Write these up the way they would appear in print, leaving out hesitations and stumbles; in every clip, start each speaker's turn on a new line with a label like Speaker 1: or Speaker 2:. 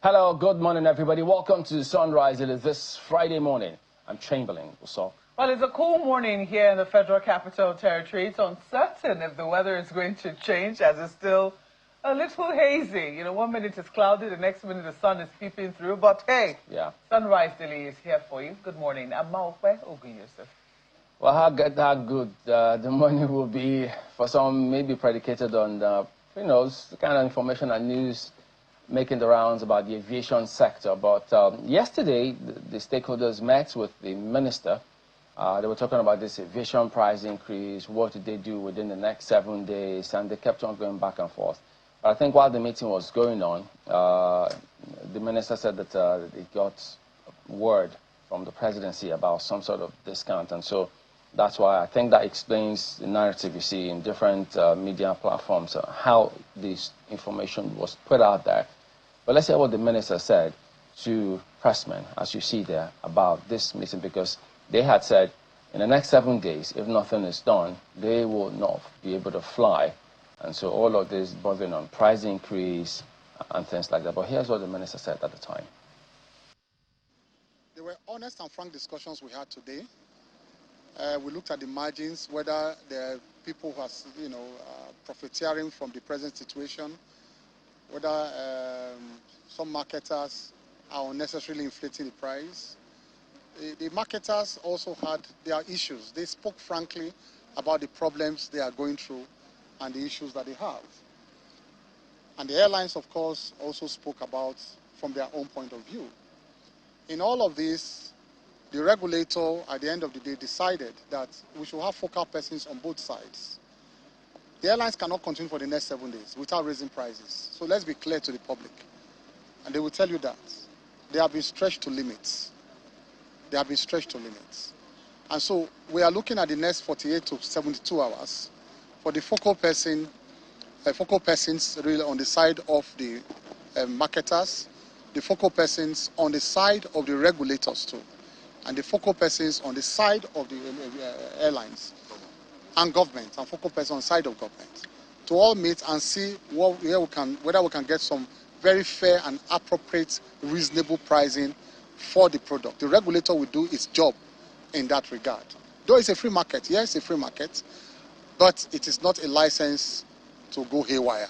Speaker 1: Hello, good morning, everybody. Welcome to Sunrise. It is this Friday morning. I'm Chamberlain. What's up?
Speaker 2: Well, it's a cool morning here in the Federal Capital Territory. It's uncertain if the weather is going to change, as it's still a little hazy. You know, 1 minute it's cloudy, the next minute the sun is peeping through. But hey,
Speaker 1: Yeah.
Speaker 2: Sunrise Daily is here for you. Good morning. I'm Maokwe Ogun Yusuf.
Speaker 1: Well, how good the morning will be for some, maybe predicated on the, the kind of information and news making the rounds about the aviation sector. But yesterday, the stakeholders met with the minister. They were talking about this aviation price increase, what did they do within the next 7 days, and they kept on going back and forth. But I think while the meeting was going on, the minister said that they got word from the presidency about some sort of discount, and so that's why I think that explains the narrative you see in different media platforms, how this information was put out there. But let's hear what the minister said to pressmen, as you see there, about this meeting, because they had said in the next 7 days, if nothing is done, they will not be able to fly. And so all of this bothering on price increase and things like that. But here's what the minister said at the time.
Speaker 3: There were honest and frank discussions we had today. We looked at the margins, whether there are people who are, profiteering from the present situation, whether some marketers are unnecessarily inflating the price. The marketers also had their issues. They spoke frankly about the problems they are going through and the issues that they have. And the airlines, of course, also spoke about from their own point of view. In all of this, the regulator, at the end of the day, decided that we should have focal persons on both sides. The airlines cannot continue for the next 7 days without raising prices. So let's be clear to the public. And they will tell you that they have been stretched to limits. They have been stretched to limits. And so we are looking at the next 48 to 72 hours for the focal persons really on the side of the marketers, the focal persons on the side of the regulators too, and the focal persons on the side of the airlines and government, and focal persons on the side of government, to all meet and see whether we can get some very fair and appropriate, reasonable pricing for the product. The regulator will do its job in that regard. Though it's a free market, yes, it's a free market, but it is not a license to go haywire.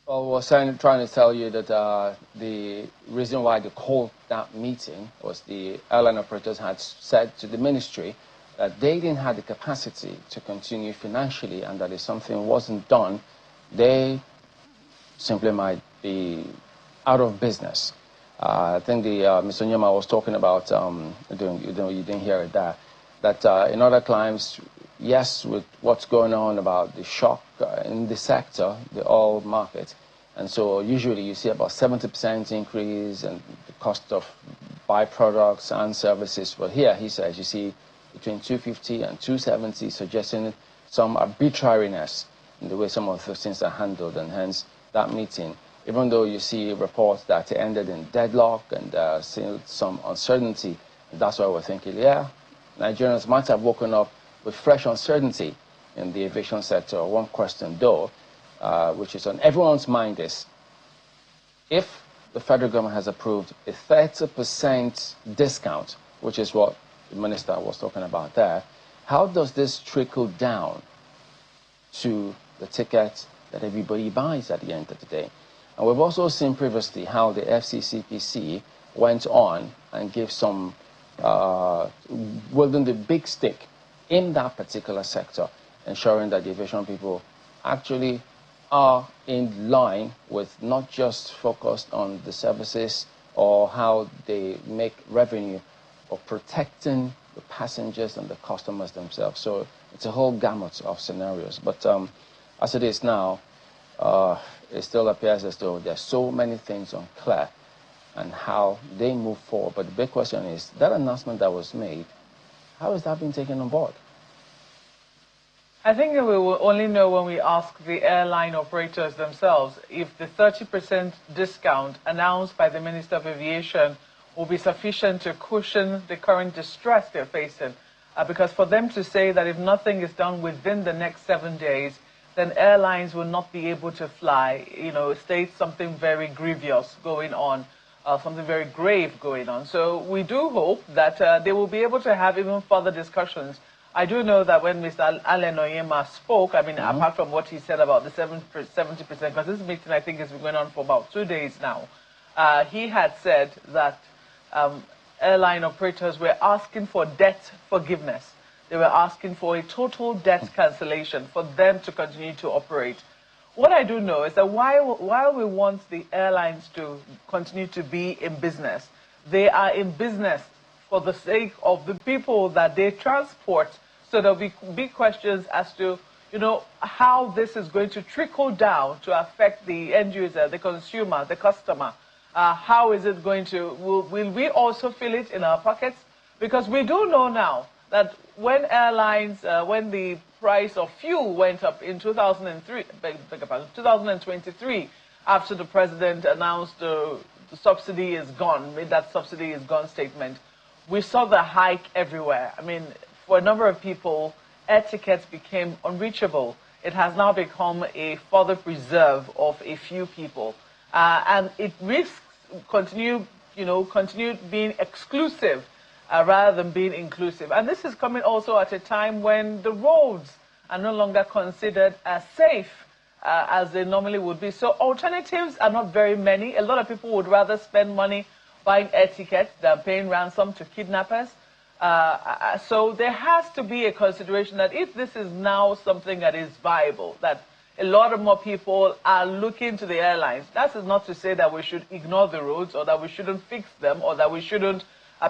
Speaker 1: Well, I was trying to tell you that the reason why they called that meeting was the airline operators had said to the ministry that they didn't have the capacity to continue financially, and that if something wasn't done, they simply might be out of business. I think Mr. Nyama was talking about, you didn't hear it there, that in other climes, yes, with what's going on about the shock in the sector, the oil market, and so usually you see about 70% increase in the cost of byproducts and services. But here, he says, you see between 250 and 270, suggesting some arbitrariness in the way some of those things are handled, and hence that meeting, even though you see reports that it ended in deadlock and still some uncertainty, that's why we're thinking, yeah, Nigerians might have woken up with fresh uncertainty in the aviation sector. One question, though, which is on everyone's mind, is if the federal government has approved a 30% discount, which is what the minister was talking about there, how does this trickle down to the ticket that everybody buys at the end of the day? And we've also seen previously how the FCCPC went on and gave some, wielding the big stick in that particular sector, ensuring that the aviation people actually are in line with not just focused on the services or how they make revenue, or protecting the passengers and the customers themselves. So it's a whole gamut of scenarios. But as it is now, it still appears as though there's so many things unclear and how they move forward. But the big question is, that announcement that was made, how is that being taken on board?
Speaker 2: I think that we will only know when we ask the airline operators themselves if the 30% discount announced by the Minister of Aviation will be sufficient to cushion the current distress they're facing. Because for them to say that if nothing is done within the next 7 days, then airlines will not be able to fly. You know, states something very grievous going on, something very grave going on. So we do hope that they will be able to have even further discussions. I do know that when Mr. Allen Oyema spoke, I mean, apart from what he said about the 70%, because this meeting I think has been going on for about 2 days now, he had said that airline operators were asking for debt forgiveness. They were asking for a total debt cancellation for them to continue to operate. What I do know is that while we want the airlines to continue to be in business, they are in business for the sake of the people that they transport. So there'll be big questions as to, you know, how this is going to trickle down to affect the end user, the consumer, the customer. How is it going to, will we also feel it in our pockets? Because we do know now that when airlines, when the price of fuel went up in 2023, after the president announced the subsidy is gone, made that subsidy is gone statement, we saw the hike everywhere. I mean, for a number of people, air tickets became unreachable. It has now become a further preserve of a few people. And it risks continue being exclusive rather than being inclusive. And this is coming also at a time when the roads are no longer considered as safe as they normally would be. So alternatives are not very many. A lot of people would rather spend money buying air tickets than paying ransom to kidnappers. So there has to be a consideration that if this is now something that is viable, that a lot of more people are looking to the airlines. That is not to say that we should ignore the roads or that we shouldn't fix them or that we shouldn't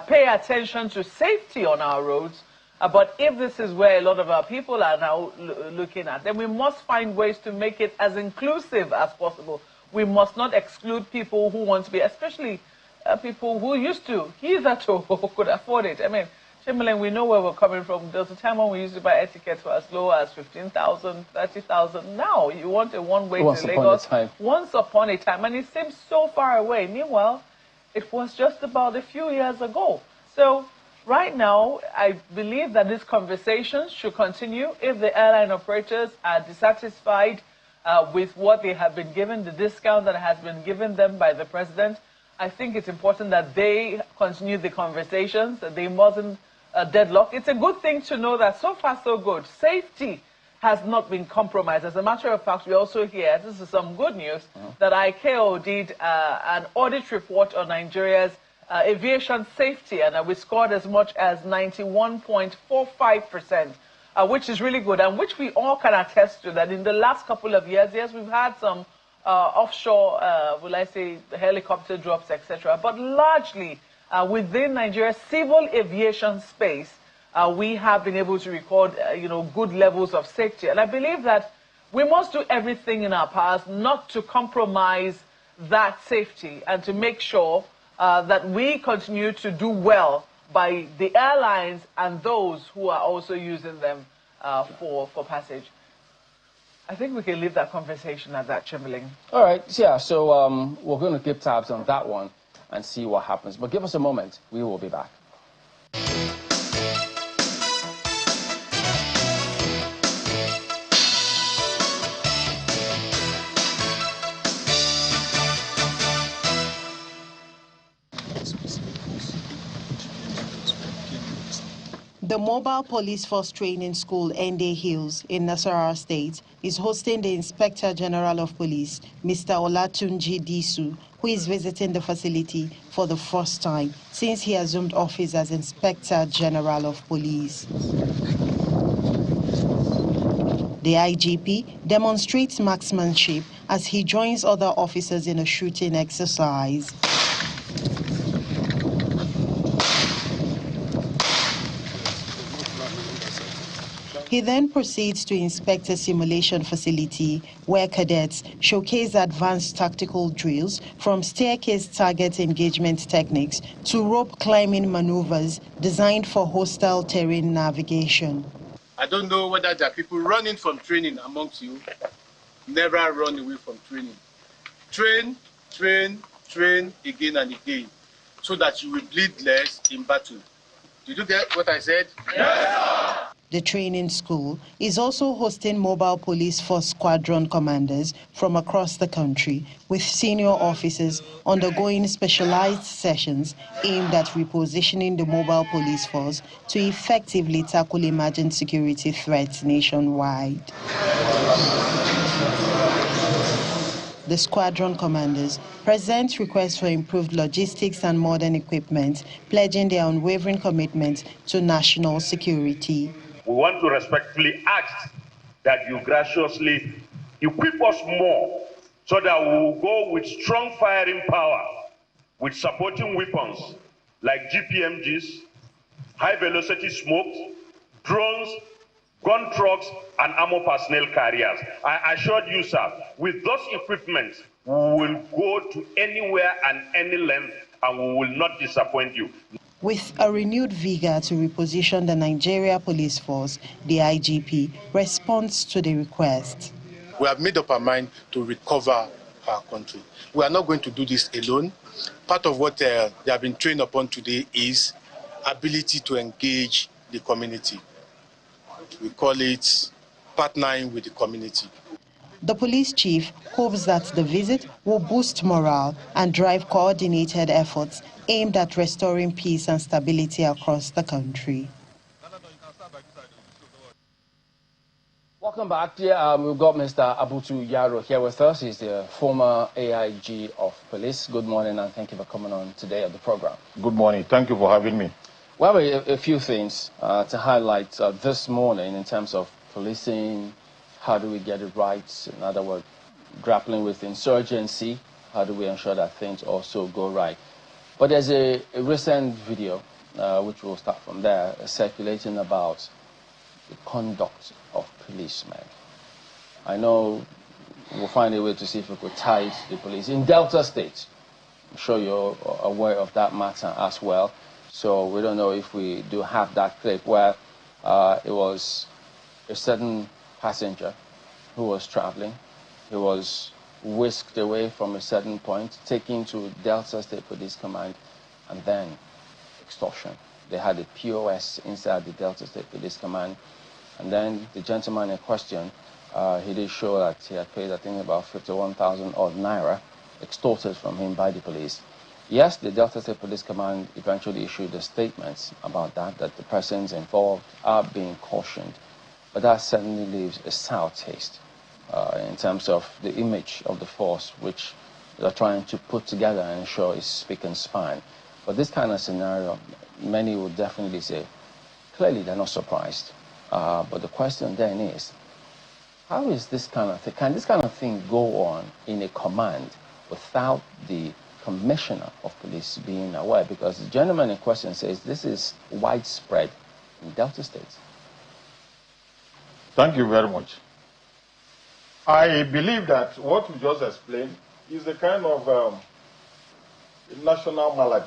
Speaker 2: pay attention to safety on our roads. But if this is where a lot of our people are now looking at, then we must find ways to make it as inclusive as possible. We must not exclude people who want to be, especially people who used to, hitherto could afford it. I mean, Chamberlain, we know where we're coming from. There was a time when we used to buy air tickets for as low as 15,000, 30,000. Now you want a one-way to Lagos. Once upon a time, and it seems so far away. Meanwhile, it was just about a few years ago. So right now, I believe that these conversations should continue. If the airline operators are dissatisfied with what they have been given, the discount that has been given them by the president, I think it's important that they continue the conversations, that they mustn't deadlock. It's a good thing to know that so far so good. Safety has not been compromised. As a matter of fact, we also hear, this is some good news, that ICAO did an audit report on Nigeria's aviation safety, and we scored as much as 91.45%, which is really good, and which we all can attest to, that in the last couple of years, yes, we've had some offshore, will I say, helicopter drops, etc., but largely within Nigeria's civil aviation space, we have been able to record, good levels of safety. And I believe that we must do everything in our powers not to compromise that safety and to make sure that we continue to do well by the airlines and those who are also using them for passage. I think we can leave that conversation at that, Chamberlain.
Speaker 1: All right, yeah, so we're going to keep tabs on that one and see what happens. But give us a moment. We will be back.
Speaker 4: The Mobile Police Force Training School, Ende Hills, in Nasarawa State, is hosting the Inspector General of Police, Mr. Olatunji Disu, who is visiting the facility for the first time since he assumed office as Inspector General of Police. The IGP demonstrates marksmanship as he joins other officers in a shooting exercise. He then proceeds to inspect a simulation facility where cadets showcase advanced tactical drills from staircase target engagement techniques to rope climbing maneuvers designed for hostile terrain navigation.
Speaker 5: I don't know whether there are people running from training amongst you. Never run away from training. Train, train, train again and again so that you will bleed less in battle. Did you get what I said? Yes, sir.
Speaker 4: The training school is also hosting mobile police force squadron commanders from across the country, with senior officers undergoing specialized sessions aimed at repositioning the mobile police force to effectively tackle emerging security threats nationwide. The squadron commanders present requests for improved logistics and modern equipment, pledging their unwavering commitment to national security.
Speaker 6: We want to respectfully ask that you graciously equip us more so that we will go with strong firing power, with supporting weapons like GPMGs, high-velocity smokes, drones, gun trucks, and armor personnel carriers. I assured you, sir, with those equipments, we will go to anywhere and any length, and we will not disappoint you.
Speaker 4: With a renewed vigor to reposition the Nigeria police force, the IGP responds to the request.
Speaker 3: We have made up our mind to recover our country. We are not going to do this alone. Part of what they have been trained upon today is ability to engage the community. We call it partnering with the community.
Speaker 4: The police chief hopes that the visit will boost morale and drive coordinated efforts aimed at restoring peace and stability across the country.
Speaker 1: Welcome back. We've got Mr. Abutu Yaro here with us. He's the former AIG of police. Good morning, and thank you for coming on today at the program.
Speaker 7: Good morning. Thank you for having me.
Speaker 1: Well, a few things to highlight this morning in terms of policing. How do we get it right? In other words, grappling with insurgency. How do we ensure that things also go right? But there's a recent video, which we'll start from there, circulating about the conduct of policemen. I know we'll find a way to see if we could tie it to the police in Delta State. I'm sure you're aware of that matter as well. So we don't know if we do have that clip where it was a certain passenger who was traveling. He was whisked away from a certain point, taken to Delta State Police Command, and then extortion. They had a POS inside the Delta State Police Command, and then the gentleman in question, he did show that he had paid, I think, about 51,000 odd naira, extorted from him by the police. Yes, the Delta State Police Command eventually issued a statement about that the persons involved are being cautioned. But that certainly leaves a sour taste in terms of the image of the force which they're trying to put together and ensure is spick and span. But this kind of scenario, many would definitely say, clearly they're not surprised. But the question then is, how is this kind of thing, can this kind of thing go on in a command without the commissioner of police being aware? Because the gentleman in question says this is widespread in Delta State.
Speaker 7: Thank you very much. I believe that what you just explained is a kind of national malady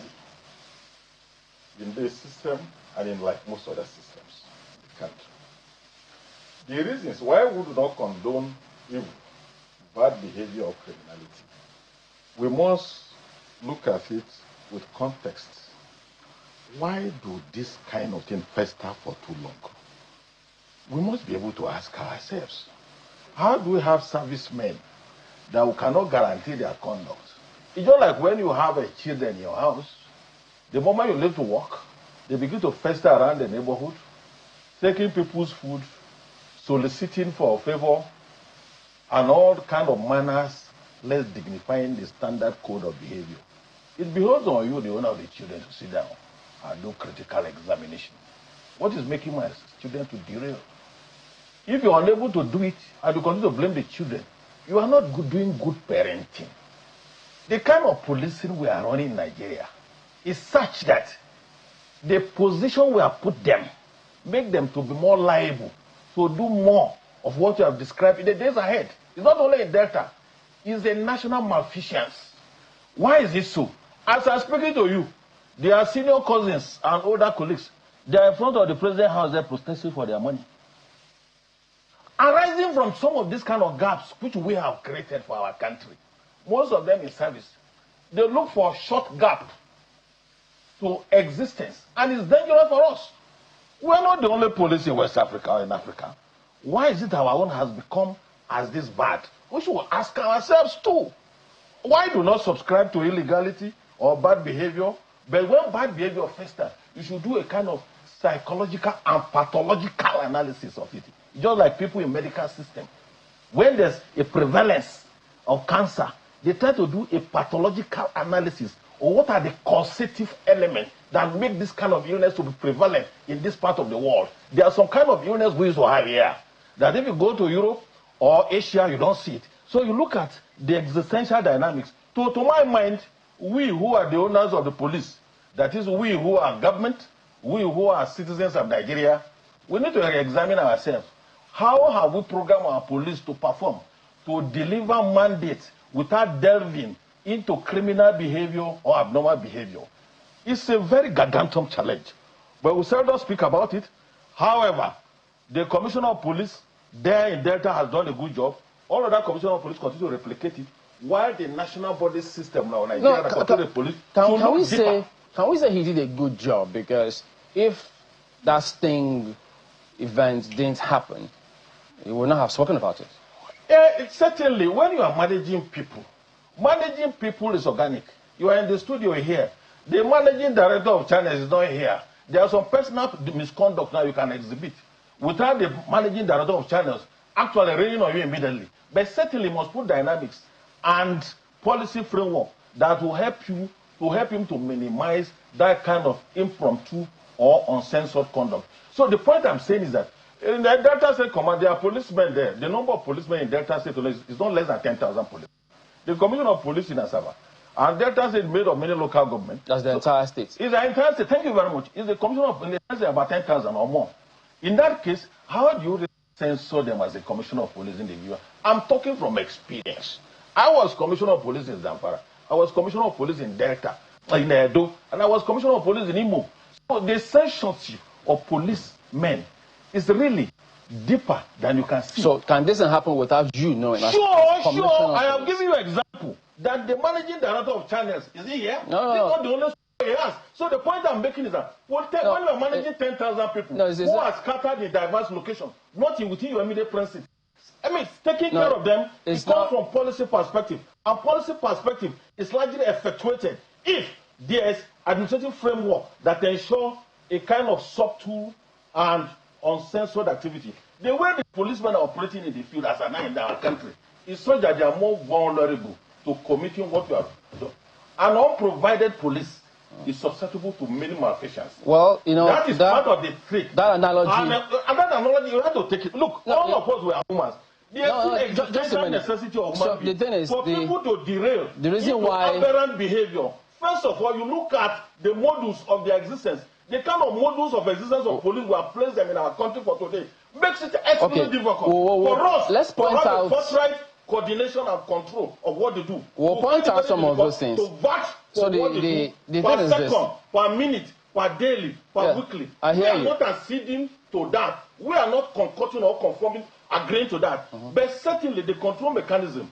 Speaker 7: in this system and in like most other systems in the country. The reasons why we do not condone evil, bad behavior or criminality, we must look at it with context. Why do this kind of thing fester for too long? We must be able to ask ourselves, how do we have servicemen that we cannot guarantee their conduct? It's just like when you have a children in your house, the moment you leave to work, they begin to fester around the neighborhood, taking people's food, soliciting for a favor, and all kind of manners, less dignifying the standard code of behavior. It behoves on you, the owner of the children, to sit down and do critical examination. What is making my children to derail? If you are unable to do it and you continue to blame the children, you are not doing good parenting. The kind of policing we are running in Nigeria is such that the position we have put them make them to be more liable to do more of what you have described in the days ahead. It's not only in Delta, it's a national malfeasance. Why is it so? As I'm speaking to you, their senior cousins and older colleagues, they are in front of the president's house, they're protesting for their money. Arising from some of these kind of gaps which we have created for our country, most of them in service, they look for a short gap to existence, and it's dangerous for us. We're not the only police in West Africa or in Africa. Why is it our own has become as this bad? We should ask ourselves too. Why do not subscribe to illegality or bad behavior? But when bad behavior festers, you should do a kind of psychological and pathological analysis of it. Just like people in medical system. When there's a prevalence of cancer, they try to do a pathological analysis of what are the causative elements that make this kind of illness to be prevalent in this part of the world. There are some kind of illness we used to have here that if you go to Europe or Asia, you don't see it. So you look at the existential dynamics. To my mind, we who are the owners of the police, that is, we who are government, we who are citizens of Nigeria, we need to examine ourselves. How have we programmed our police to perform, to deliver mandates without delving into criminal behavior or abnormal behavior? It's a very gargantuan challenge, but we seldom speak about it. However, the Commissioner of Police there in Delta has done a good job. All other Commissioner of Police continue to replicate it, while the national body system now, Nigeria, the police,
Speaker 1: can we say he did a good job? Because if that Sting event didn't happen, he would not have spoken about it.
Speaker 7: Certainly, when you are managing people is organic. You are in the studio here. The managing director of channels is not here. There are some personal misconduct now you can exhibit without the managing director of channels actually raining on you immediately. But certainly must put dynamics and policy framework that will help him to minimize that kind of impromptu or uncensored conduct. So the point I'm saying is that in the Delta State Command, there are policemen there. The number of policemen in Delta State is not less than 10,000 police. The Commissioner of Police in Asaba, and Delta State is made of many local governments.
Speaker 1: That's the entire state.
Speaker 7: It's the entire state. Thank you very much. It's the Commissioner of Police about 10,000 or more. In that case, how do you censor them as a Commissioner of Police in the viewer? I'm talking from experience. I was Commissioner of Police in Zamfara. I was Commissioner of Police in Delta, in Edo, and I was Commissioner of Police in Imo. So the censorship of policemen is really deeper than you can see.
Speaker 1: So can this happen without you knowing?
Speaker 7: Sure. I have given you an example that the managing director of channels is he here?
Speaker 1: No.
Speaker 7: He's not the only he has. So the point I'm making is that when you are managing 10,000 people who are scattered in diverse locations, not within your immediate principle. I mean, taking care of them, it comes from policy perspective. And policy perspective is largely effectuated if there's administrative framework that ensure a kind of subtle and uncensored activity. The way the policemen are operating in the field as an in our country is such that they are more vulnerable to committing what you have done. An unprovided police is susceptible to many malfeasance.
Speaker 1: Well, you know,
Speaker 7: that is part of the trick.
Speaker 1: That analogy.
Speaker 7: And that analogy, you have to take it. Look, all of us were humans. There's existential necessity of human beings.
Speaker 1: The thing is,
Speaker 7: for people to derail
Speaker 1: the reason why
Speaker 7: aberrant behavior. First of all, you look at the modus of their existence. The kind of modus of existence of police we have placed them in our country for today makes it extremely difficult for us to have a forthright coordination and control of what they do.
Speaker 1: We'll point out some of those things.
Speaker 7: To watch for what they do per second, per minute, per daily, per weekly. We are not acceding to that. We are not concocting or conforming, agreeing to that. But certainly the control mechanism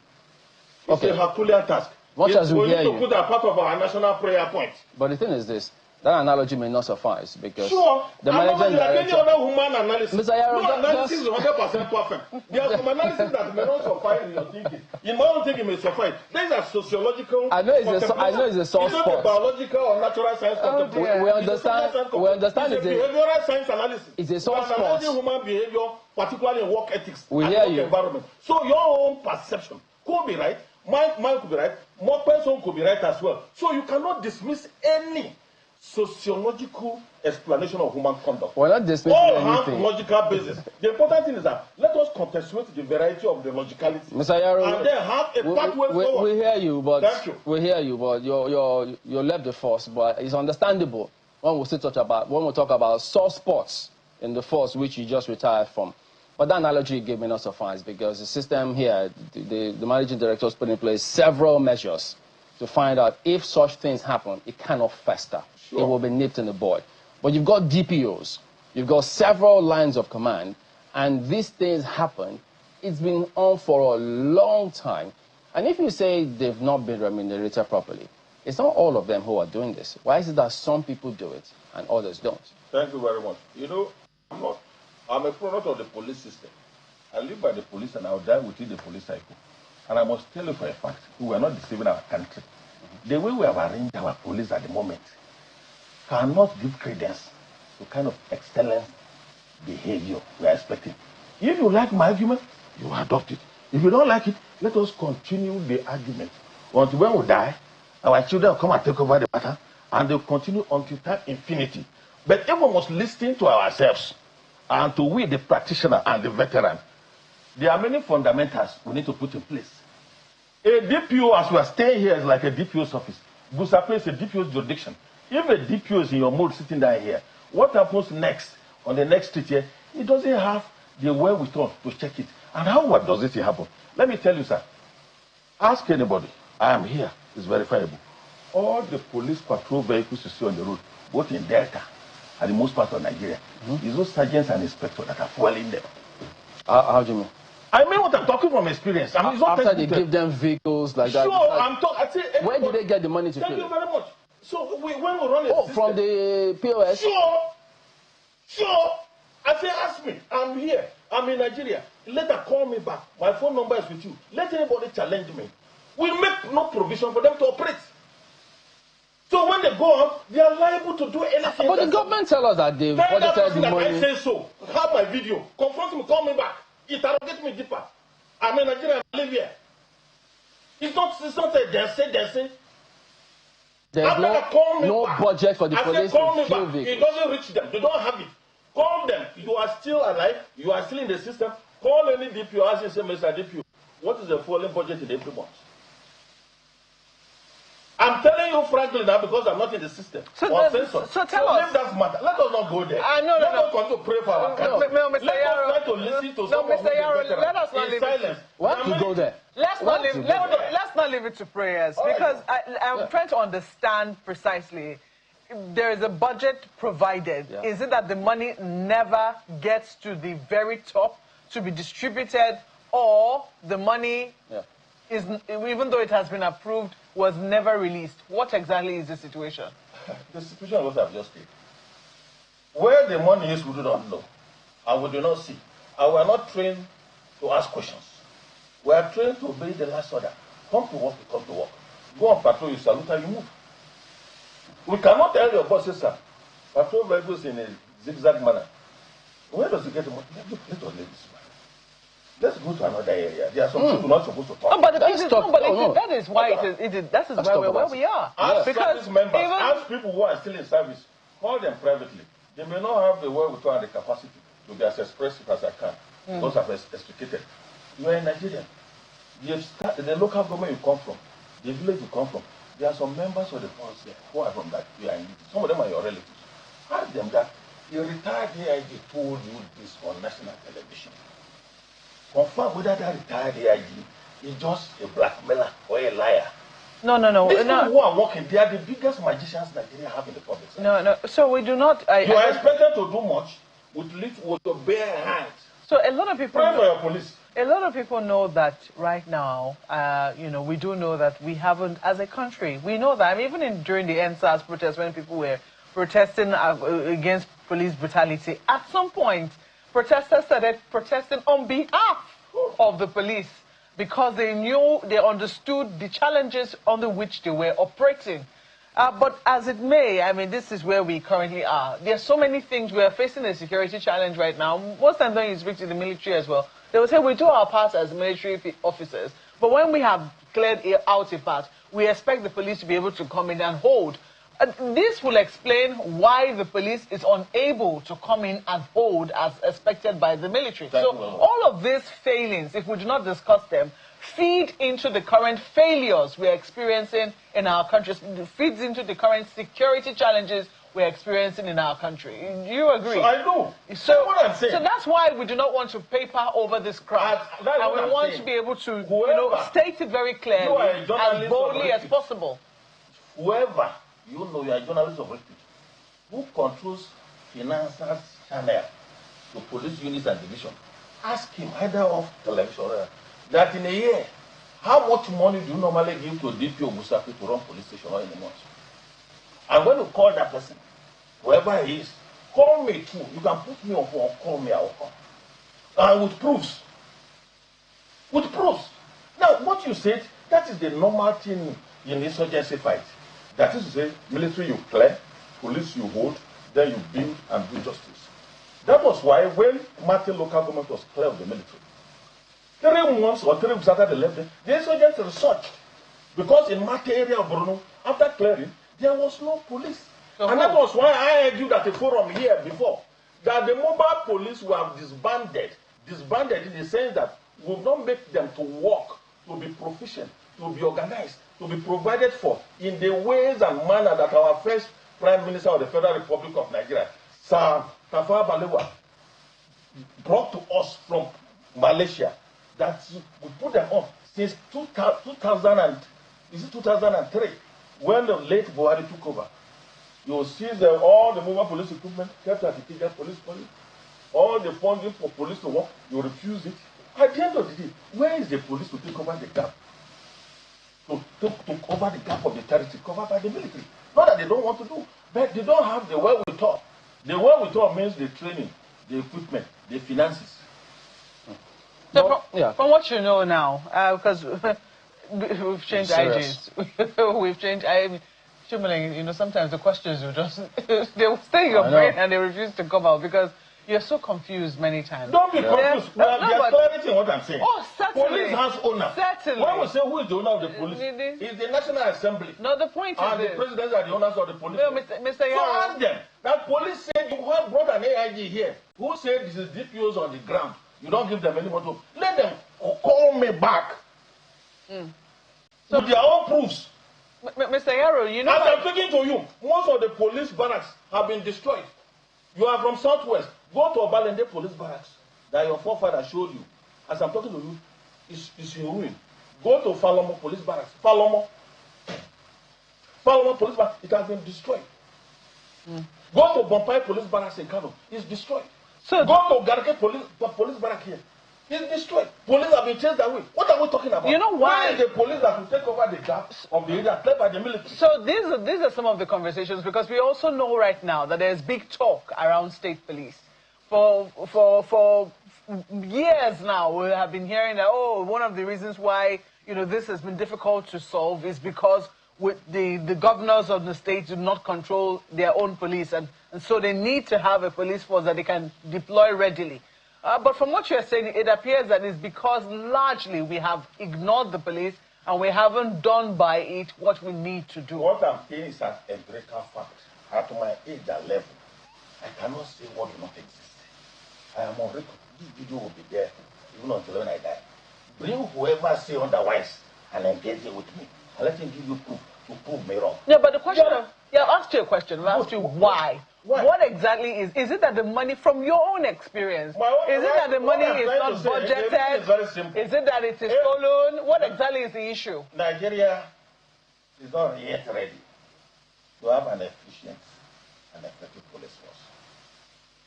Speaker 7: is a Herculean task.
Speaker 1: Much as we hear you.
Speaker 7: We need to put that part of our national prayer point.
Speaker 1: But the thing is this. That analogy may not suffice because
Speaker 7: the managing director, like any other human analysis,
Speaker 1: Mr. Yaro,
Speaker 7: no analysis is 100% perfect. There are some analysis that may not suffice in your thinking. In my own thinking, it may suffice. These are sociological.
Speaker 1: I know it's a soft spot.
Speaker 7: It's not biological or natural science contemplation.
Speaker 1: We understand
Speaker 7: it's a behavioral science analysis.
Speaker 1: It's a soft spot.
Speaker 7: Analyzing human behavior, particularly in work ethics
Speaker 1: and
Speaker 7: work environment. So your own perception could be right, mine could be right, more person could be right as well. So you cannot dismiss any sociological explanation of human conduct.
Speaker 1: We're not dismissing anything.
Speaker 7: Have logical basis. The important thing is that let us contextuate the variety of the logicality.
Speaker 1: Mr. Yaro,
Speaker 7: and then have a pathway forward.
Speaker 1: We hear you, but
Speaker 7: thank you.
Speaker 1: We hear you, but you're left the force. But it's understandable when we talk about soft spots in the force which you just retired from. But that analogy you gave may not suffice because the system here, the managing director has put in place several measures to find out if such things happen, it cannot fester. Sure. It will be nipped in the bud. But you've got DPOs, you've got several lines of command, and these things happen. It's been on for a long time. And if you say they've not been remunerated properly, It's not all of them who are doing this. Why is it that some people do it and others don't?
Speaker 7: Thank you very much. You know, I'm a product of the police system. I live by the police and I'll die within the police cycle. And I must tell you for a fact, we are not deceiving our country. The way we have arranged our police at the moment cannot give credence to kind of excellent behavior we are expecting. If you like my argument, you adopt it. If you don't like it, let us continue the argument until when we die, our children will come and take over the matter, and they'll continue until time infinity. But everyone must listen to ourselves and to we, the practitioner and the veteran. There are many fundamentals we need to put in place. A DPO, as we are staying here, is like a DPO's office. Busape is a DPO's jurisdiction. If a DPO is in your mood sitting down here, what happens next on the next street here? It doesn't have the wherewithal to check it. And what does it happen? Let me tell you, sir. Ask anybody. I am here. It's verifiable. All the police patrol vehicles you see on the road, both in Delta and the most part of Nigeria, is those sergeants and inspectors that are fueling them.
Speaker 1: How do you mean?
Speaker 7: I mean what I'm talking from experience. I mean, it's not
Speaker 1: after they give them vehicles like that.
Speaker 7: Sure, I'm talking.
Speaker 1: Where do they get the money to
Speaker 7: Thank
Speaker 1: fill
Speaker 7: you
Speaker 1: it?
Speaker 7: very much. So when we run a system,
Speaker 1: from the POS?
Speaker 7: Sure. I say, ask me. I'm here. I'm in Nigeria. Later, call me back. My phone number is with you. Let anybody challenge me. We make no provision for them to operate. So when they go out, they are liable to do anything.
Speaker 1: But the government tell us that they've audited the money.
Speaker 7: I say so. Have my video. Confront me. Call me back. Interrogate me deeper. I'm in Nigeria. I live here. It's not a they say.
Speaker 1: There's no budget for the police to fill vehicles.
Speaker 7: It doesn't reach them. They don't have it. Call them. You are still alive. You are still in the system. Call any DPO. Ask him, Mr. DPO, what is the fueling budget in every month? I'm telling you frankly now because I'm not in the system.
Speaker 2: So tell us.
Speaker 7: Leave that matter. Let us not go there. Let us continue to pray for our country. Let us try to listen to someone who is better.
Speaker 2: Let us not leave
Speaker 7: silence.
Speaker 1: What to go there?
Speaker 2: Let's not leave it to prayers because I'm trying to understand precisely. There is a budget provided. Yeah. Is it that the money never gets to the very top to be distributed, or the money is, even though it has been approved, was never released? What exactly is the situation?
Speaker 7: The situation is what I've just said. Where the money is, we do not know, and we do not see. And we are not trained to ask questions. We are trained to obey the last order. Come to work, you come to work. Go on patrol, you salute, and you move. We cannot tell your bosses, sir, patrol vehicles in a zigzag manner. Where does he get the money? Let us leave this man. Let's go to another area. There are some people not supposed to talk.
Speaker 2: No, but that is why that is where we are.
Speaker 7: Ask service members, ask people who are still in service, call them privately. They may not have the wherewithal and the capacity to be as expressive as I can, because I've explicated. You are in Nigeria. The local government you come from, the village you come from, there are some members of the force there who are from that you are in. Some of them are your relatives. Ask them that the retired AIG told you this on national television. Confirm whether that retired AIG is just a blackmailer or a liar.
Speaker 2: No.
Speaker 7: These people who are working, they are the biggest magicians Nigeria have in the public sector.
Speaker 2: No. So we do not.
Speaker 7: You are expected to do much with your bare hands.
Speaker 2: So a lot of people.
Speaker 7: Pray for your police.
Speaker 2: A lot of people know that right now, we do know that we haven't, as a country, we know that. I mean, even during the NSAS protests, when people were protesting against police brutality, at some point, protesters started protesting on behalf of the police because they understood the challenges under which they were operating. But as it may, I mean, this is where we currently are. There are so many things. We are facing a security challenge right now. Most times when you speak to the military as well, they will say we do our part as military officers. But when we have cleared out a part, we expect the police to be able to come in and hold. This will explain why the police is unable to come in and hold as expected by the military. So all of these failings, if we do not discuss them, feed into the current failures we're experiencing in our country, feeds into the current security challenges we're experiencing in our country. Do you agree?
Speaker 7: So I do.
Speaker 2: So,
Speaker 7: what I'm saying.
Speaker 2: So that's why we do not want to paper over this crowd. And we want to be able to state it very clearly, as boldly as possible.
Speaker 7: Whoever, you are a journalist of reputation, who controls financial channel to police units and division, ask him either off television or that in a year, How much money do you normally give to DPO Musafi to run police station all in a month? I'm going to call that person, whoever he is. Call me too. You can put me on phone, call me, I will come. And with proofs. With proofs. Now, what you said, that is the normal thing in insurgency fight. That is to say, military you clear, police you hold, then you build and do justice. That was why when Martin local government was clear of the military, 3 months or 3 weeks after they left, the insurgents researched. Because in Martin area of Bruno, after clearing, there was no police. And that was why I argued at a forum here before, that the mobile police were disbanded. Disbanded in the sense that we will not make them to work, to be proficient, to be organized, to be provided for in the ways and manner that our first Prime Minister of the Federal Republic of Nigeria, Sir Tafawa Balewa, brought to us from Malaysia, that we put them on since 2003, when the late Buhari took over. You will see all the mobile police equipment kept at the Kenya police. All the funding for police to work, you refuse it. At the end of the day, where is the police to take over the gap? To cover the gap of the territory covered by the military. Not that they don't want to do, but they don't have the wherewithal. The wherewithal means the training, the equipment, the finances.
Speaker 2: So from what you know now, because we've changed IGs, we've changed. Sometimes the questions will just they will stay in your brain and they refuse to come out because you're so confused many times.
Speaker 7: Don't be confused. There's clarity in what I'm saying.
Speaker 2: Oh, certainly.
Speaker 7: Police has owner.
Speaker 2: Certainly.
Speaker 7: When we say who is the owner of the police, it's the National Assembly.
Speaker 2: No, the point is
Speaker 7: the presidents are the owners of the police.
Speaker 2: No, Mr. Yaro.
Speaker 7: So ask them. That police said you have brought an AIG here. Who said this is DPOs on the ground? You don't give them any more to. Let them call me back. So with their own proofs.
Speaker 2: Mr. Yaro, you know.
Speaker 7: As I'm speaking to you, most of the police barracks have been destroyed. You are from Southwest. Go to Obalende police barracks that your forefather showed you. As I'm talking to you, it's in ruin. Go to Falomo police barracks. Falomo police barracks, it has been destroyed. Go to Bompai police barracks in Kano, it's destroyed. So go to Garke police barracks here. It's destroyed. Police have been chased away. What are we talking about?
Speaker 2: You know why?
Speaker 7: Where is the police that will take over the gaps of the area played by the military?
Speaker 2: So these are some of the conversations, because we also know right now that there's big talk around state police. For years now, we have been hearing that, one of the reasons why this has been difficult to solve is because the governors of the state do not control their own police, and so they need to have a police force that they can deploy readily. But from what you're saying, it appears that it's because largely we have ignored the police and we haven't done by it what we need to do.
Speaker 7: What I'm saying is an empirical fact. At my age and level, I cannot say what will not exist. I am on record. This video will be there even until when I die. Bring whoever say otherwise and engage it with me. And let him give you proof to prove me wrong.
Speaker 2: Yeah, but the question I've asked you a question. I've asked you why. What exactly is it that the money, from your own experience, is it that the money is not budgeted? Is it that it is stolen? What exactly is the issue?
Speaker 7: Nigeria is not yet ready to have an efficient and effective police force.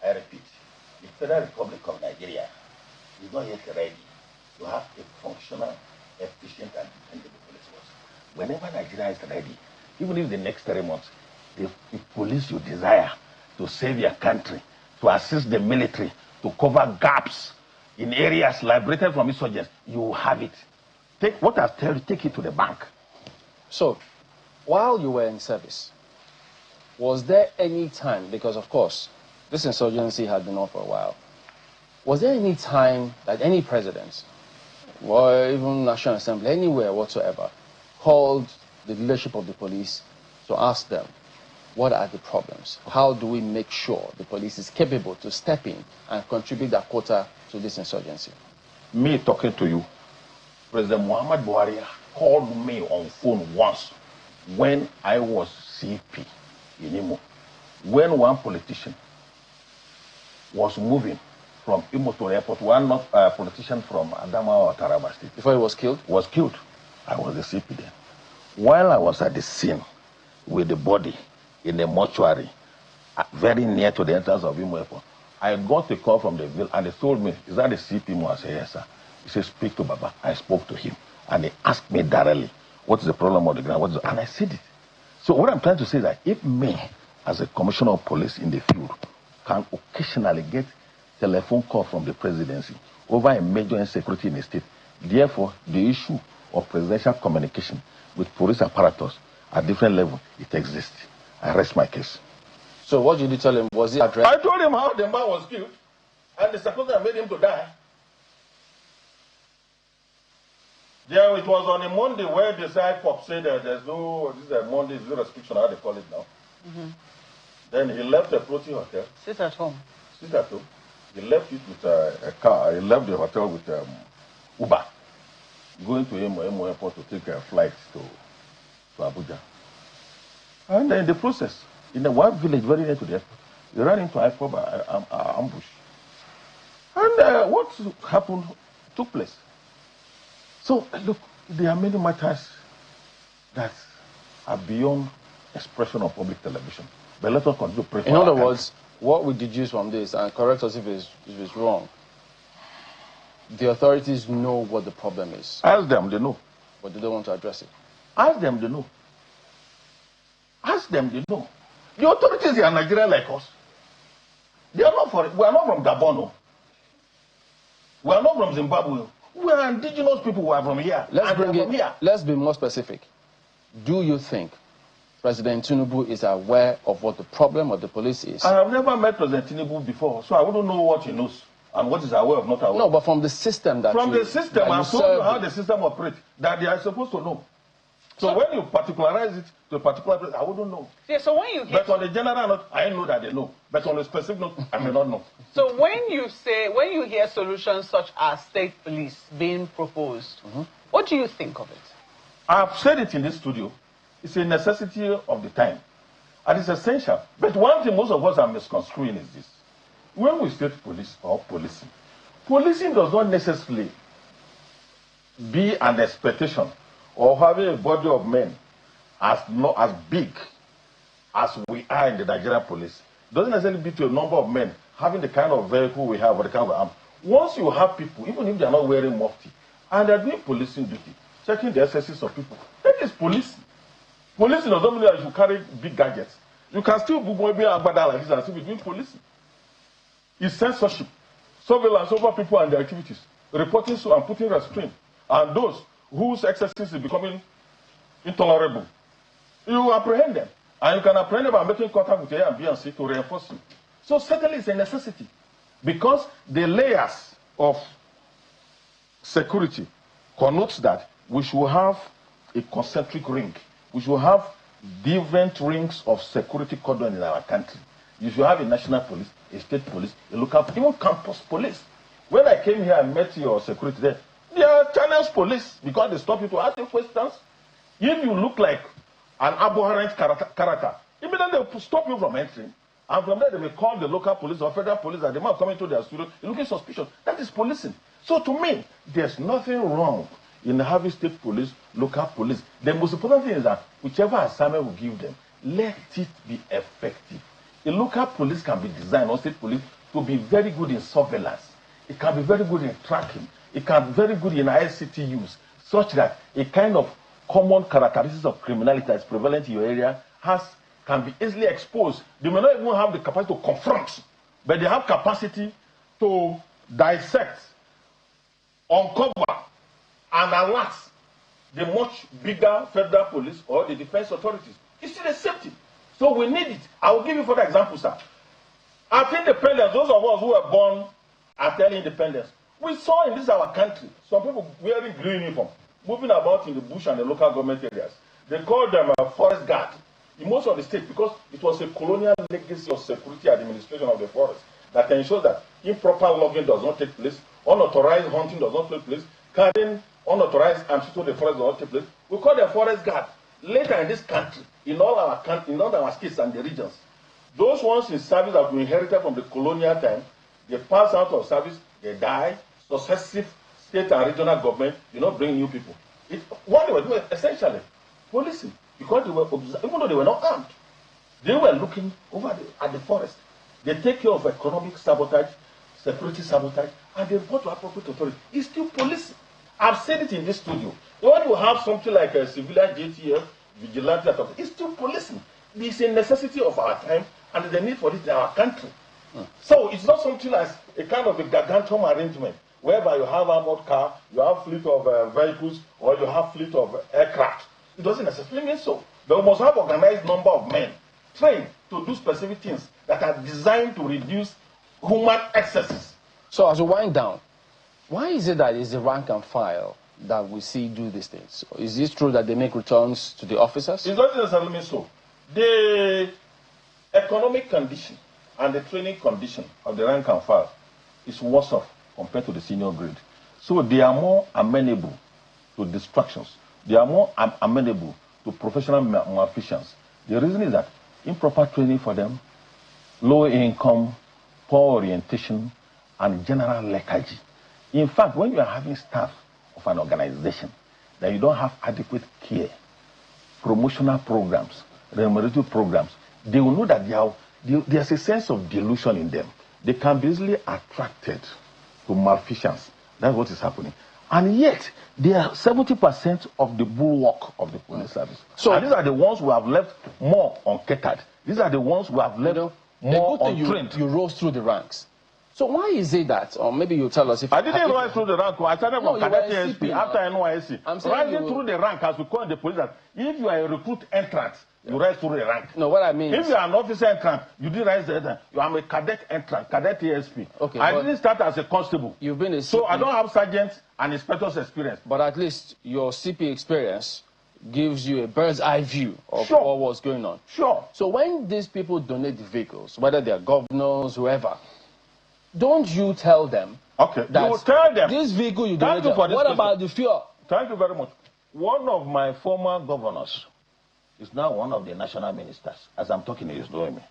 Speaker 7: I repeat, the Federal Republic of Nigeria is not yet ready to have a functional, efficient and dependable police force. Whenever Nigeria is ready, even if the next 3 months, the police you desire to save your country, to assist the military, to cover gaps in areas liberated from insurgents, you have it. Take what I've told you, take it to the bank.
Speaker 1: So, while you were in service, was there any time, because of course, this insurgency had been on for a while, was there any time that any president, or even National Assembly, anywhere whatsoever, called the leadership of the police to ask them, what are the problems? How do we make sure the police is capable to step in and contribute their quota to this insurgency?
Speaker 7: Me talking to you, President Muhammad Buhari called me on phone once when I was CP in Imo. When one politician was moving from Imo to the airport, one politician from Adamawa or Taraba State.
Speaker 1: Before he was killed?
Speaker 7: Was killed. I was the CP then. While I was at the scene with the body in the mortuary, very near to the entrance of Imo Airport, I got a call from the village and they told me, is that the CP? I said, yes, sir. He said, speak to Baba. I spoke to him. and they asked me directly, what is the problem on the ground? And I said it. So what I'm trying to say is that if me, as a commissioner of police in the field, can occasionally get telephone call from the presidency over a major insecurity in the state, therefore the issue of presidential communication with police apparatus at different levels, it exists. I rest my case.
Speaker 1: So what did you tell him? Was he addressed?
Speaker 7: I told him how the man was killed, and the circumstance made him to die. Yeah, it was on a Monday where the side cop said that there's no, this is a Monday, zero restriction, how they call it now. Then he left the Proti Hotel.
Speaker 2: Sit at home.
Speaker 7: Sit at home. He left it with a car. He left the hotel with Uber, going to Emo Airport to take a flight to Abuja. And in the process, in a one village very near to the airport, he ran into an ambush. And what happened took place. So, look, there are many matters that are beyond expression of public television. But let us continue to pray for
Speaker 1: In other words, what we deduce from this, and correct us if it's wrong, the authorities know what the problem is.
Speaker 7: Ask them, they know.
Speaker 1: But they don't want to address it.
Speaker 7: Ask them, they know. Ask them, they know. The authorities are Nigerian like us. They are not for it. We are not from Gabon. No. We are not from Zimbabwe. We are indigenous people who are from here.
Speaker 1: Let's be more specific. Do you think President Tinubu is aware of what the problem of the police is?
Speaker 7: I have never met President Tinubu before, so I wouldn't know what he knows and what is aware of, not aware.
Speaker 1: No, but from the system that
Speaker 7: the system, I've told you how the system operates, that they are supposed to know. So when you particularize it to a particular place, I wouldn't know.
Speaker 2: Yeah, so when you
Speaker 7: But on the general note, I know that they know. But on the specific note, I may not know.
Speaker 2: So when you hear solutions such as state police being proposed, what do you think of it?
Speaker 7: I've said it in this studio. It's a necessity of the time. And it's essential. But one thing most of us are misconstruing is this. When we state police or policing, policing does not necessarily be an expectation or having a body of men as big as we are in the Nigerian police. It doesn't necessarily be to a number of men having the kind of vehicle we have or the kind of arm. Once you have people, even if they are not wearing mufti, and they are doing policing duty, checking the excesses of people, that is policing. Policing does not mean that you carry big gadgets. You can still be maybe agbada like this and still be doing policing. It's censorship, surveillance over people and their activities, reporting and putting restraint, and those whose excesses is becoming intolerable. You apprehend them, and you can apprehend them by making contact with A and B and C to reinforce you. So certainly it's a necessity, because the layers of security connotes that we should have a concentric ring. We should have different rings of security cordon in our country. You should have a national police, a state police, a local, even campus police. When I came here and met your security there, they are channels police because they stop you to ask you questions. If you look like an abhorrent character, immediately they will stop you from entering. And from there, they will call the local police or federal police and the man coming to their studio looking suspicious. That is policing. So to me, there's nothing wrong in having state police, local police. The most important thing is that whichever assignment we give them, let it be effective. A local police can be designed, or state police, to be very good in surveillance. It can be very good in tracking. It can be very good in ICT use, such that a kind of common characteristics of criminality that's prevalent in your area can be easily exposed. They may not even have the capacity to confront, but they have capacity to dissect, uncover, and alert the much bigger federal police or the defense authorities. It's still a safety. So we need it. I will give you further examples, sir. After independence, those of us who were born after independence, we saw in this our country some people wearing green uniform, moving about in the bush and the local government areas. They called them a forest guard in most of the states because it was a colonial legacy of security administration of the forest that ensures that improper logging does not take place, unauthorized hunting does not take place, carrying unauthorized arms to the forest does not take place. We call them forest guard. Later in this country, in all our states and the regions, those ones in service that we inherited from the colonial time, they pass out of service, they die. Successive state and regional government, bring new people. What they were doing essentially, policing, because they were even though they were not armed, they were looking over at the forest. They take care of economic sabotage, security sabotage, and they report to appropriate authority. It's still policing. I've said it in this studio. When you have something like a civilian JTF, vigilante, it's still policing. It's a necessity of our time and the need for it in our country. So it's not something as a kind of a gargantuan arrangement whereby you have armored car, you have fleet of vehicles, or you have fleet of aircraft. It doesn't necessarily mean so. But we must have organized number of men trained to do specific things that are designed to reduce human excesses.
Speaker 1: So as we wind down, why is it that it's the rank and file that we see do these things? Is this true that they make returns to the officers?
Speaker 7: It's not necessarily so. The economic condition and the training condition of the rank and file is worse off compared to the senior grade. So they are more amenable to distractions. They are more amenable to professional malfeasance. The reason is that improper training for them, low income, poor orientation, and general lethargy. In fact, when you are having staff of an organization that you don't have adequate care, promotional programs, remunerative programs, they will know that there's a sense of delusion in them. They can be easily attracted to malfeasance. That's what is happening. And yet, they are 70% of the bulwark of the police service. So and these are the ones who have left more uncatered. These are the ones who have left more untrained.
Speaker 1: You rose through the ranks. So why is it that, or maybe you tell us if...
Speaker 7: I didn't rise through the rank. I started from cadet ASP after NYSC. Rising through the rank, as we call in the police, that if you are a recruit entrant, you rise through the rank.
Speaker 1: No, what I mean
Speaker 7: if you are an officer entrant, you didn't rise there. You are a cadet entrant, cadet ASP.
Speaker 1: Okay,
Speaker 7: I didn't start as a constable.
Speaker 1: You've been a CP.
Speaker 7: So I don't have sergeant and inspector's experience.
Speaker 1: But at least your CP experience gives you a bird's eye view of what was going on.
Speaker 7: Sure.
Speaker 1: So when these people donate the vehicles, whether they are governors, whoever, don't you tell them
Speaker 7: that
Speaker 1: you
Speaker 7: will tell them
Speaker 1: this vehicle you donated, what about the fuel?
Speaker 7: Thank you very much. One of my former governors is now one of the national ministers. As I'm talking, he's knowing me.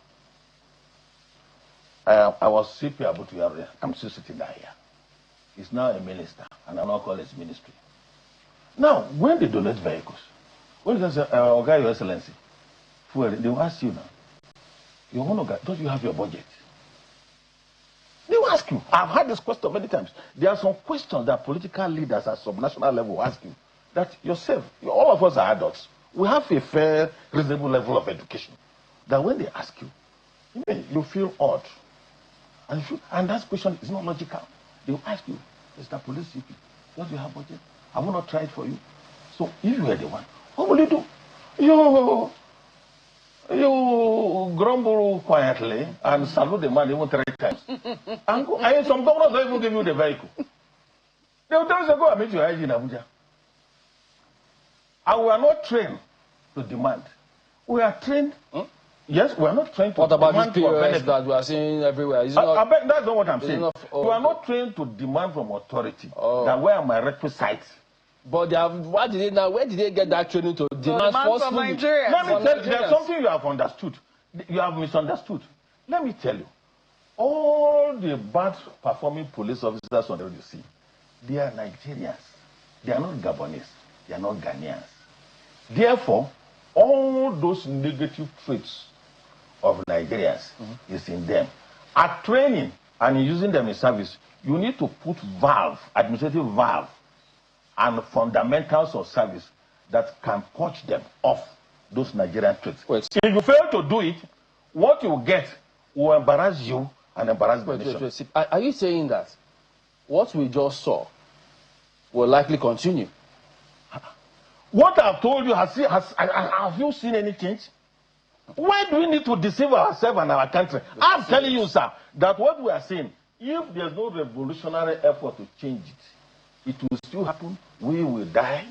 Speaker 7: I was CP Abutu. I'm still sitting down here. He's now a minister, and I now call his ministry. Now, when they donate vehicles, when they say, okay, Your Excellency, they will ask you now, your own guy, don't you have your budget? They will ask you. I've had this question many times. There are some questions that political leaders at subnational level will ask you. That yourself, all of us are adults. We have a fair, reasonable level of education. That when they ask you, you feel odd. And that question is not logical. They will ask you, Mr. Police CP, don't you have budget? I will not try it for you. So if you are the one, what will you do? You grumble quietly and salute the man even 3 times. And some governors don't even give you the vehicle. They will tell you, go and meet your AIG in Abuja. And we are not trained to demand. We are trained. Yes, we are not trained to demand.
Speaker 1: What about these POS that we are seeing everywhere?
Speaker 7: That's not what I'm saying. We are not trained to demand from authority that where are my requisites.
Speaker 1: But where did they get that training to demand
Speaker 2: from Nigeria?
Speaker 7: Let me tell you, there's something you have understood. You have misunderstood. Let me tell you, all the bad performing police officers on the road you see, they are Nigerians. They are not Gabonese. They are not Ghanaians. Therefore, all those negative traits of Nigerians is in them. At training and in using them in service, you need to put administrative valve, and fundamentals of service that can coach them off those Nigerian traits. If you fail to do it, what you get will embarrass you and embarrass the nation.
Speaker 1: Are you saying that what we just saw will likely continue?
Speaker 7: What I've told you, have you seen any change? Why do we need to deceive ourselves and our country? I'm telling you, sir, that what we are saying, if there's no revolutionary effort to change it will still happen. We will die.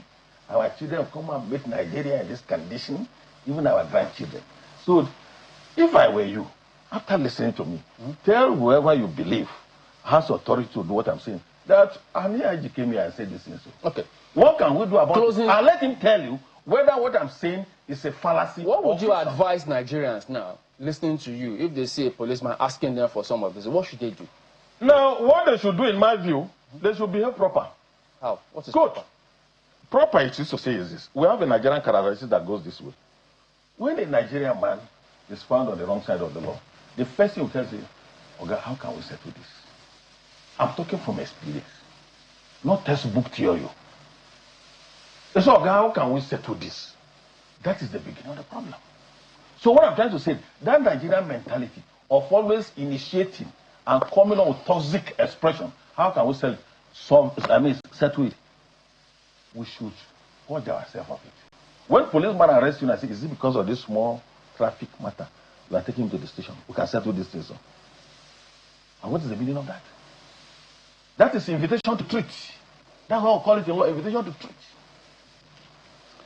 Speaker 7: Our children come and meet Nigeria in this condition, even our grandchildren. So, if I were you, after listening to me, tell whoever you believe has authority to do what I'm saying, that Ex-AIG came here and said this thing.
Speaker 1: Okay.
Speaker 7: What can we do about it? And let him tell you whether what I'm saying is a fallacy.
Speaker 1: What would you advise Nigerians now, listening to you, if they see a policeman asking them for some of this? What should they do?
Speaker 7: Now, what they should do, in my view, they should behave proper.
Speaker 1: How? What is
Speaker 7: good?
Speaker 1: Proper?
Speaker 7: Proper, it is to say is this. We have a Nigerian characteristic that goes this way. When a Nigerian man is found on the wrong side of the law, the first thing he tells you, okay, how can we settle this? I'm talking from experience, not textbook theory. So how can we settle this? That is the beginning of the problem. So what I'm trying to say, that Nigerian mentality of always initiating and coming on with toxic expression, how can we settle it? We should purge ourselves of it. When policemen arrest you, I say, is it because of this small traffic matter? You are taking him to the station. We can settle this thing. So. And what is the meaning of that? That is invitation to treat. That's what we call it in law, invitation to treat.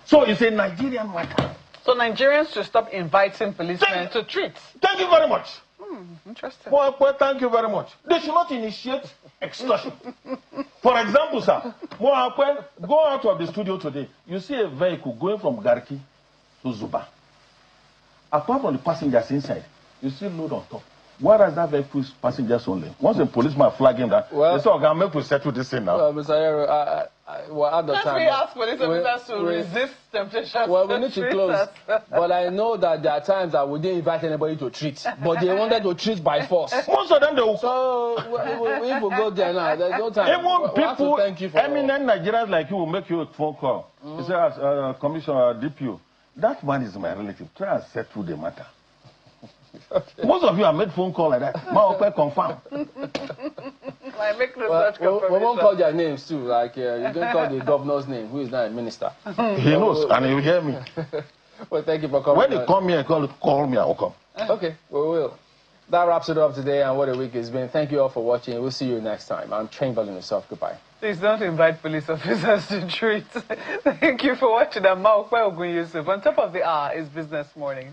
Speaker 7: So it's a Nigerian matter.
Speaker 2: So Nigerians should stop inviting policemen to treat.
Speaker 7: Thank you very much.
Speaker 2: Interesting.
Speaker 7: Well, thank you very much. They should not initiate extortion. For example, sir, go out of the studio today. You see a vehicle going from Garki to Zuba. Apart from the passengers inside, you see load on top. Why does that vehicle passengers only? Once a policeman flag him that, they say, okay, make we settle this thing now.
Speaker 1: Well, Mr. Ayero, at the time,
Speaker 2: we ask police officers to resist temptation.
Speaker 1: Well, we need to close. But I know that there are times that we didn't invite anybody to treat, but they wanted to treat by force.
Speaker 7: Most of them, they will.
Speaker 1: So if we go there now, there's no time.
Speaker 7: Even people,
Speaker 1: thank you for
Speaker 7: eminent Nigerians like you will make you a phone call. You say, Commissioner DPO, that man is my relative. Try and settle the matter. Okay. Most of you have made phone call like that. My confirm.
Speaker 2: I make no such confirmation.
Speaker 1: We won't call their names too. Like you don't call the governor's name, who is now a minister.
Speaker 7: He knows, and he will hear me.
Speaker 1: Well, thank you for coming.
Speaker 7: When they come here, call me, I will come.
Speaker 1: Okay, we will. That wraps it up today, and what a week it's been. Thank you all for watching. We'll see you next time. I'm Chamberlain yourself. Goodbye.
Speaker 2: Please don't invite police officers to treat. Thank you for watching. I'm Maokwe Ogun Yusuf. On top of the hour is Business Morning.